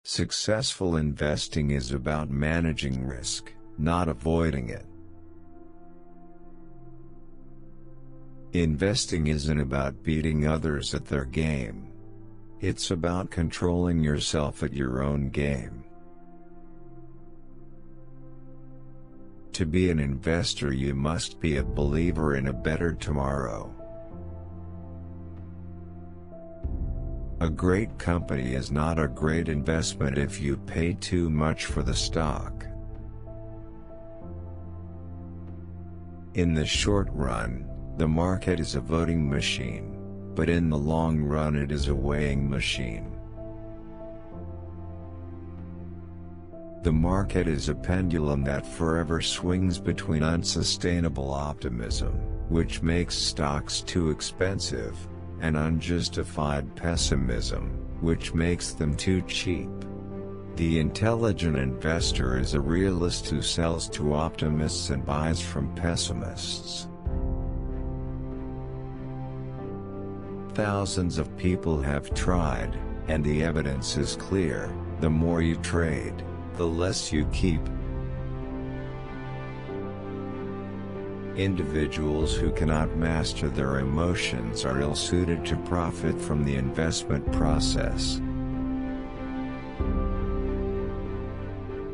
Successful investing is about managing risk, not avoiding it. Investing isn't about beating others at their game. It's about controlling yourself at your own game. To be an investor, you must be a believer in a better tomorrow. A great company is not a great investment if you pay too much for the stock. In the short run, the market is a voting machine, but in the long run it is a weighing machine. The market is a pendulum that forever swings between unsustainable optimism, which makes stocks too expensive, and unjustified pessimism, which makes them too cheap. The intelligent investor is a realist who sells to optimists and buys from pessimists. Thousands of people have tried, and the evidence is clear: the more you trade, the less you keep. Individuals who cannot master their emotions are ill-suited to profit from the investment process.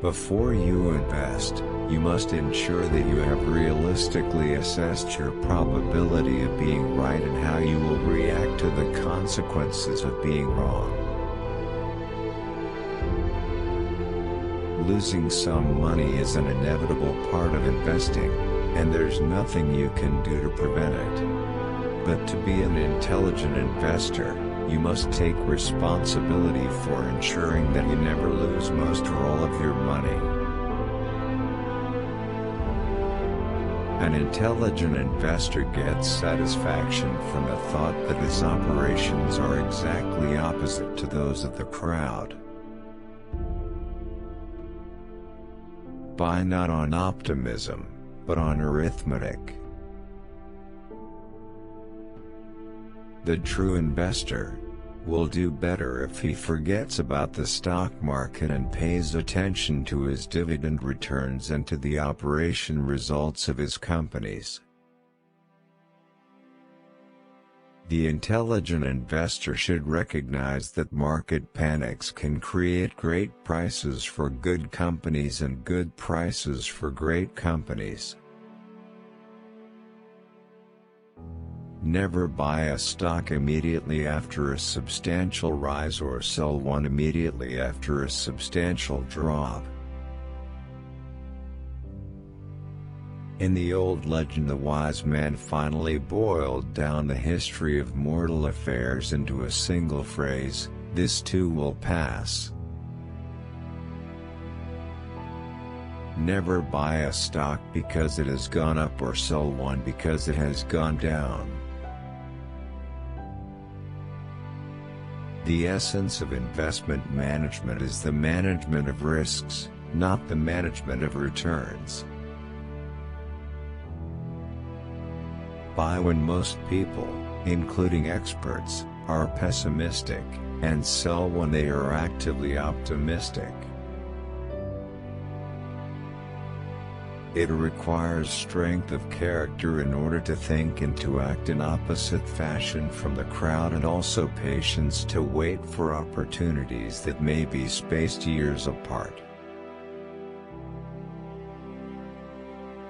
Before you invest, you must ensure that you have realistically assessed your probability of being right and how you will react to the consequences of being wrong. Losing some money is an inevitable part of investing, and there's nothing you can do to prevent it. But to be an intelligent investor, you must take responsibility for ensuring that you never lose most or all of your money. An intelligent investor gets satisfaction from the thought that his operations are exactly opposite to those of the crowd. Buy not on optimism, but on arithmetic. The true investor will do better if he forgets about the stock market and pays attention to his dividend returns and to the operation results of his companies. The intelligent investor should recognize that market panics can create great prices for good companies and good prices for great companies. Never buy a stock immediately after a substantial rise or sell one immediately after a substantial drop. In the old legend, the wise man finally boiled down the history of mortal affairs into a single phrase: "This too will pass." Never buy a stock because it has gone up or sell one because it has gone down. The essence of investment management is the management of risks, not the management of returns. Buy when most people, including experts, are pessimistic, and sell when they are actively optimistic. It requires strength of character in order to think and to act in opposite fashion from the crowd, and also patience to wait for opportunities that may be spaced years apart.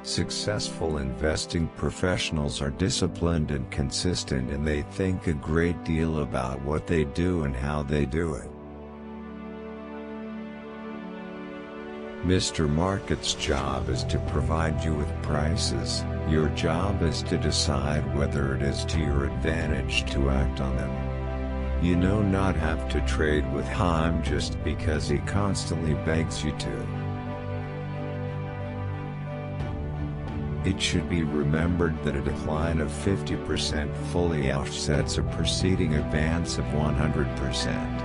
Successful investing professionals are disciplined and consistent, and they think a great deal about what they do and how they do it. Mr. Market's job is to provide you with prices. Your job is to decide whether it is to your advantage to act on them. You do not have to trade with him just because he constantly begs you to. It should be remembered that a decline of 50% fully offsets a preceding advance of 100%.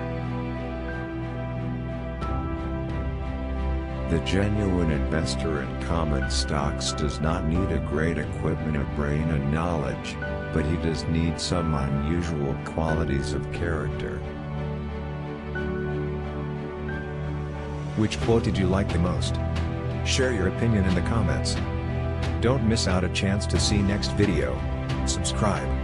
The genuine investor in common stocks does not need a great equipment of brain and knowledge, but he does need some unusual qualities of character. Which quote did you like the most? Share your opinion in the comments. Don't miss out a chance to see next video. Subscribe.